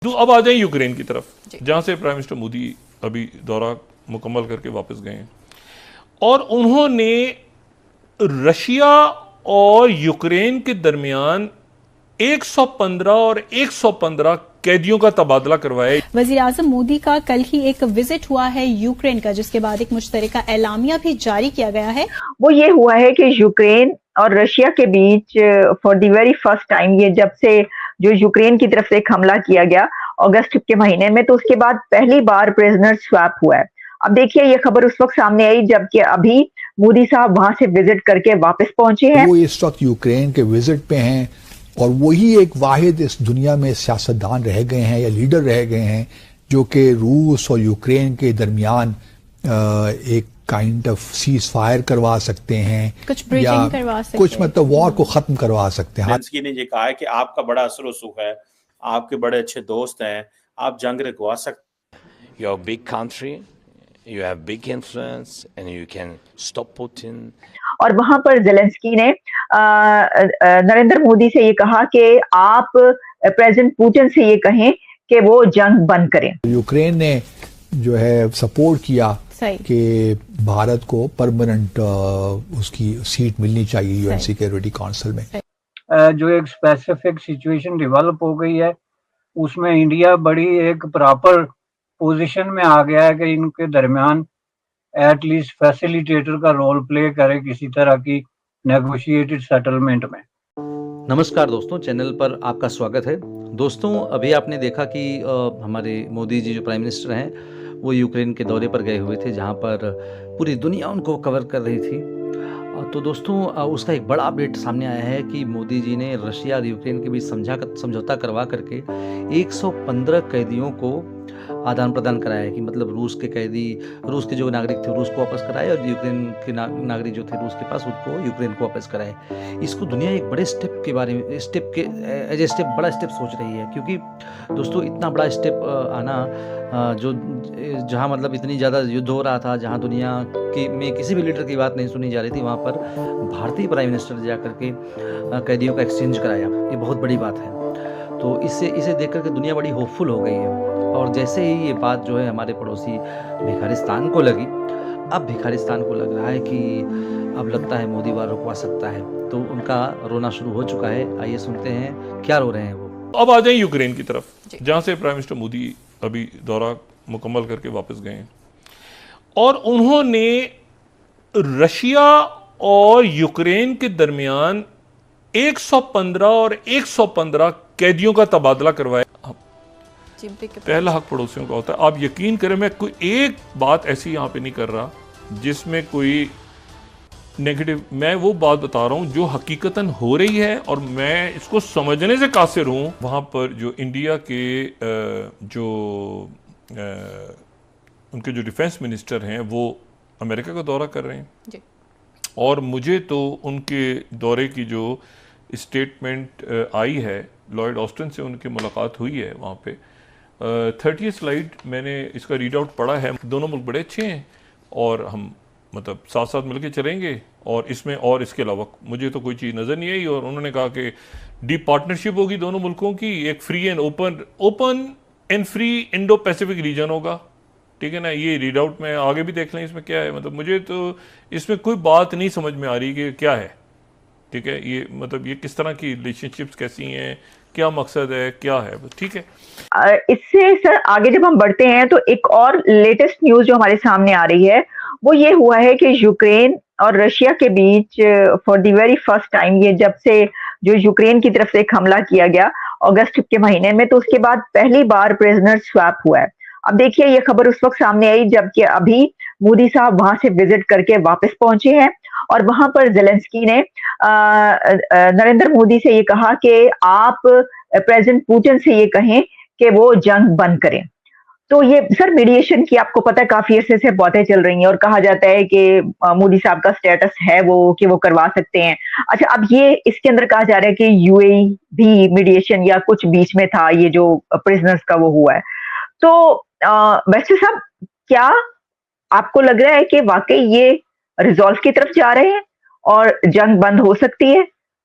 तो अब आ जाए यूक्रेन की तरफ, जहां से प्राइम मिनिस्टर मोदी अभी दौरा मुकम्मल करके वापस गए हैं और उन्होंने रशिया और यूक्रेन के दरमियान 115 और 115 कैदियों का तबादला करवाया। वजीर आजम मोदी का कल ही एक विजिट हुआ है यूक्रेन का, जिसके बाद एक मुश्तरका एलामिया भी जारी किया गया है। वो ये हुआ है कि यूक्रेन और रशिया के बीच for the very first time, ये जब से जो यूक्रेन की तरफ से एक हमला किया गया अगस्त के महीने में, तो उसके बाद पहली बार प्रिजनर स्वैप हुआ है। अब देखिए, ये खबर उस वक्त सामने आई जबकि अभी मोदी साहब वहां से विजिट करके वापस पहुंचे हैं। वो इस वक्त यूक्रेन के विजिट पे हैं और वही एक वाहिद इस दुनिया में सियासतदान रह गए हैं या लीडर रह गए हैं जो कि रूस और यूक्रेन के दरमियान एक काइंड ऑफ सीज फायर करवा सकते हैं, कुछ ब्रिजिंग करवा सकते हैं, कुछ मतलब वॉर को खत्म करवा सकते हैं। जेलेंस्की ने ये कहा है कि आपका बड़ा असर सुख है, आपके बड़े अच्छे दोस्त हैं, आप जंग रुकवा सकते। You are big country, you have big influence and you can stop Putin. और वहां पर जेलेंस्की ने नरेंद्र मोदी से ये कहा कि आप प्रेसिडेंट पुतिन से ये कहें कि वो जंग बंद करें। यूक्रेन ने जो है सपोर्ट किया कि भारत को परमानेंट उसकी सीट मिलनी चाहिए यूएन सिक्योरिटी काउंसिल में। जो एक स्पेसिफिक सिचुएशन डेवलप हो गई है उसमें इंडिया बड़ी एक प्रॉपर पोजीशन में आ गया है कि इनके दरमियान एटलीस्ट फैसिलिटेटर का रोल प्ले करे किसी तरह की नेगोशिएटेड सेटलमेंट में। नमस्कार दोस्तों, चैनल पर आपका स्वागत है। दोस्तों, अभी आपने देखा कि हमारे मोदी जी जो प्राइम मिनिस्टर हैं वो यूक्रेन के दौरे पर गए हुए थे, जहां पर पूरी दुनिया उनको कवर कर रही थी। तो दोस्तों, उसका एक बड़ा अपडेट सामने आया है कि मोदी जी ने रशिया और यूक्रेन के बीच समझौता करवा करके 115 कैदियों को आदान प्रदान कराया है कि मतलब रूस के जो नागरिक थे रूस को वापस कराए और यूक्रेन के नागरिक जो थे रूस के पास उनको यूक्रेन को वापस कराए। इसको दुनिया एक बड़े स्टेप के बारे में एज ए स्टेप बड़ा स्टेप सोच रही है, क्योंकि दोस्तों इतना बड़ा स्टेप आना जो जहां मतलब इतनी ज़्यादा युद्ध हो रहा था, जहां दुनिया में किसी भी लीडर की बात नहीं सुनी जा रही थी, वहां पर भारतीय प्राइम मिनिस्टर ने जाकर के कैदियों का एक्सचेंज कराया। ये बहुत बड़ी बात है। तो इसे देख करके दुनिया बड़ी होपफुल हो गई है। और जैसे ही ये बात जो है हमारे पड़ोसी भिखारिस्तान को लगी, अब भिखारिस्तान को लग रहा है कि अब लगता है मोदी वार रुकवा सकता है, तो उनका रोना शुरू हो चुका है। आइए सुनते हैं क्या रो रहे हैं वो। अब आ जाए यूक्रेन की तरफ, जहां से प्राइम मिनिस्टर मोदी अभी दौरा मुकम्मल करके वापस गए हैं और उन्होंने रशिया और यूक्रेन के दरमियान 115 और 115 कैदियों का तबादला करवाया। पहला हक पड़ोसियों का होता है। आप यकीन करें, मैं कोई एक बात ऐसी यहां पे नहीं कर रहा जिसमें कोई नेगेटिव, मैं वो बात बता रहा हूं जो हकीकतन हो रही है और मैं इसको समझने से कासिर हूं। वहां पर जो इंडिया के उनके जो डिफेंस मिनिस्टर हैं वो अमेरिका का दौरा कर रहे हैं और मुझे तो उनके दौरे की जो स्टेटमेंट आई है, लॉयड ऑस्टिन से उनकी मुलाकात हुई है वहाँ पे। 30 स्लाइड मैंने इसका रीड आउट पढ़ा है। दोनों मुल्क बड़े अच्छे हैं और हम मतलब साथ साथ मिलकर चलेंगे और इसमें और इसके अलावा मुझे तो कोई चीज़ नज़र नहीं आई। और उन्होंने कहा कि डीप पार्टनरशिप होगी दोनों मुल्कों की, एक free and open and free Indo Pacific region होगा। ठीक है ना, ये रीड आउट में आगे भी देख लें इसमें क्या है। मतलब मुझे तो इसमें कोई बात नहीं समझ में आ रही कि क्या है। ठीक है, ये मतलब ये किस तरह की रिलेशनशिप्स कैसी हैं, क्या मकसद है, क्या है, ठीक है। इससे सर आगे जब हम बढ़ते हैं तो एक और लेटेस्ट न्यूज जो हमारे सामने आ रही है वो ये हुआ है कि यूक्रेन और रशिया के बीच for the very first time, ये जब से जो यूक्रेन की तरफ से एक हमला किया गया अगस्त के महीने में, तो उसके बाद पहली बार प्रिजनर स्वैप हुआ है। अब देखिए, ये खबर उस वक्त सामने आई जबकि अभी मोदी साहब वहां से विजिट करके वापस पहुंचे हैं और वहां पर जेलेंस्की ने नरेंद्र मोदी से ये कहा कि आप प्रेसिडेंट पुतिन से ये कहें कि वो जंग बंद करें। तो ये सर मीडिएशन की आपको पता है काफी अरसे से बातें चल रही हैं और कहा जाता है कि मोदी साहब का स्टेटस है वो कि वो करवा सकते हैं। अच्छा, अब ये इसके अंदर कहा जा रहा है कि यूएई भी मीडिएशन या कुछ बीच में था, ये जो प्रिजनर्स का वो हुआ है। तो वैसे साहब, क्या आपको लग रहा है कि वाकई ये रिजॉल्व की तरफ जा रहे हैं और जंग बंद हो सकती है,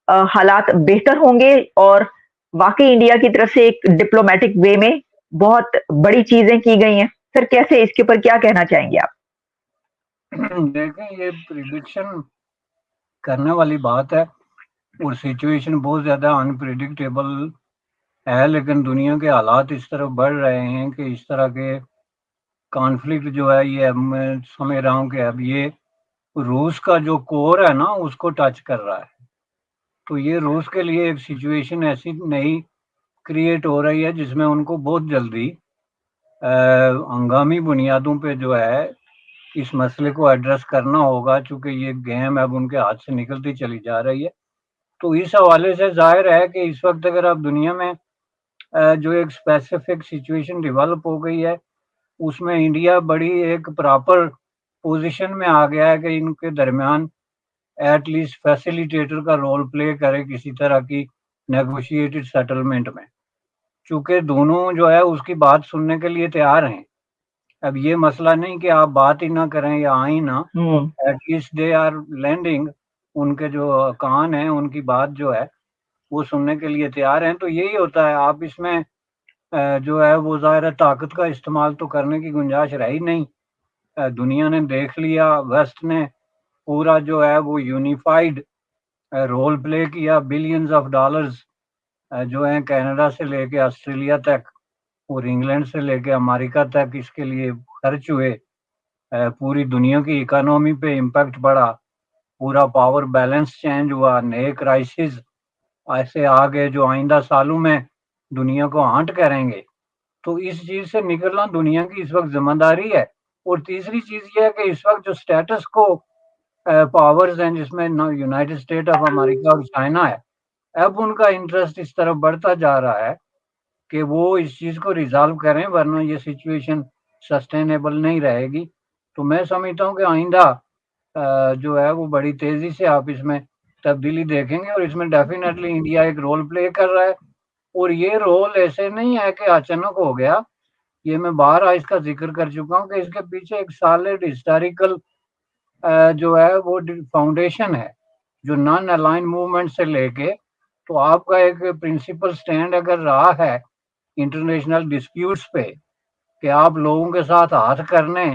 हालात बेहतर होंगे और वाकई इंडिया की तरफ से एक डिप्लोमेटिक वे में बहुत बड़ी चीजें की गई हैं। सर कैसे, इसके ऊपर क्या कहना चाहेंगे आप? देखें, ये प्रिडिक्शन करने वाली बात है और सिचुएशन बहुत ज्यादा अनप्रिडिक्टेबल है, लेकिन दुनिया के हालात इस तरफ बढ़ रहे हैं कि इस तरह के कॉन्फ्लिक्ट जो है ये अब मैं समझ रहा हूँ कि अब ये रूस का जो कोर है ना उसको टच कर रहा है। तो ये रूस के लिए एक सिचुएशन ऐसी नई क्रिएट हो रही है जिसमें उनको बहुत जल्दी हंगामी बुनियादों पे जो है इस मसले को एड्रेस करना होगा, चूंकि ये गेम अब उनके हाथ से निकलती चली जा रही है। तो इस हवाले से जाहिर है कि इस वक्त अगर आप दुनिया में जो एक स्पेसिफिक सिचुएशन डेवलप हो गई है उसमें इंडिया बड़ी एक प्रॉपर पोजीशन में आ गया है कि इनके दरमियान एटलीस्ट फैसिलिटेटर का रोल प्ले करे किसी तरह की नेगोशिएटेड सेटलमेंट में, चूंकि दोनों जो है उसकी बात सुनने के लिए तैयार हैं। अब ये मसला नहीं कि आप बात ही ना करें या आए ना, एटलीस्ट दे आर लैंडिंग, उनके जो कान हैं उनकी बात जो है वो सुनने के लिए तैयार हैं। तो यही होता है, आप इसमें जो है वो ज़ाहिर है ताकत का इस्तेमाल तो करने की गुंजाइश रही नहीं। दुनिया ने देख लिया, वेस्ट ने पूरा जो है वो यूनिफाइड रोल प्ले किया, बिलियंस ऑफ डॉलर्स जो है कनाडा से लेके ऑस्ट्रेलिया तक और इंग्लैंड से लेके अमेरिका तक इसके लिए खर्च हुए। पूरी दुनिया की इकोनॉमी पे इम्पैक्ट पड़ा, पूरा पावर बैलेंस चेंज हुआ, नए क्राइसिस ऐसे आ गए जो आइंदा सालों में दुनिया को हांट करेंगे। तो इस चीज से निकलना दुनिया की इस वक्त जिम्मेदारी है। और तीसरी चीज ये है कि इस वक्त जो स्टेटस को पावर्स हैं जिसमें यूनाइटेड स्टेट ऑफ अमेरिका और चाइना है, अब उनका इंटरेस्ट इस तरफ बढ़ता जा रहा है कि वो इस चीज को रिजॉल्व करें, वरना ये सिचुएशन सस्टेनेबल नहीं रहेगी। तो मैं समझता हूँ कि आइंदा जो है वो बड़ी तेजी से आप इसमें तब्दीली देखेंगे और इसमें डेफिनेटली इंडिया एक रोल प्ले कर रहा है। और ये रोल ऐसे नहीं है कि अचानक हो गया, ये मैं बार इसका जिक्र कर चुका हूँ कि इसके पीछे एक सॉलिड हिस्टोरिकल जो है वो फाउंडेशन है, जो नॉन अलाइन मूवमेंट से लेके तो आपका एक प्रिंसिपल स्टैंड अगर रहा है इंटरनेशनल डिस्प्यूट्स पे कि आप लोगों के साथ हाथ करने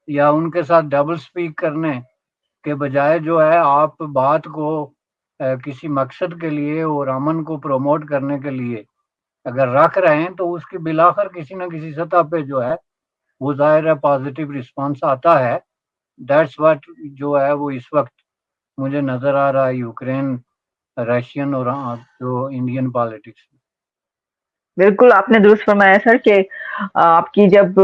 या उनके साथ डबल स्पीक करने के बजाय जो है आप बात को किसी मकसद के लिए और अमन को प्रमोट करने के लिए अगर रख रहे हैं तो उसकी बिलाखर किसी न किसी सतह पे जो है वो जाहिर है पॉजिटिव रिस्पांस आता है। दैट्स व्हाट जो है वो इस वक्त मुझे नजर आ रहा है यूक्रेन, रशियन और जो इंडियन पॉलिटिक्स। बिल्कुल आपने दुरुस्त फरमाया सर कि आपकी जब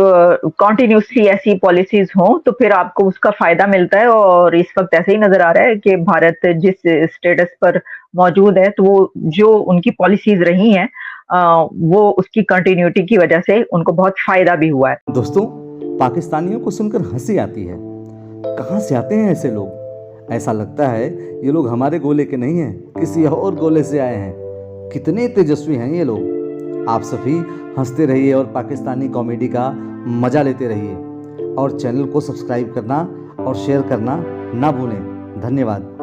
कॉन्टिन्यूसली ऐसी पॉलिसीज हों तो फिर आपको उसका फायदा मिलता है। और इस वक्त ऐसे ही नजर आ रहा है कि भारत जिस स्टेटस पर मौजूद है तो वो जो उनकी पॉलिसीज रही हैं वो उसकी कंटिन्यूटी की वजह से उनको बहुत फायदा भी हुआ है। दोस्तों, पाकिस्तानियों को सुनकर हंसी आती है। कहाँ से आते हैं ऐसे लोग? ऐसा लगता है ये लोग हमारे गोले के नहीं हैं, किसी और गोले से आए हैं। कितने तेजस्वी हैं ये लोग। आप सभी हंसते रहिए और पाकिस्तानी कॉमेडी का मजा लेते रहिए और चैनल को सब्सक्राइब करना और शेयर करना ना भूलें। धन्यवाद।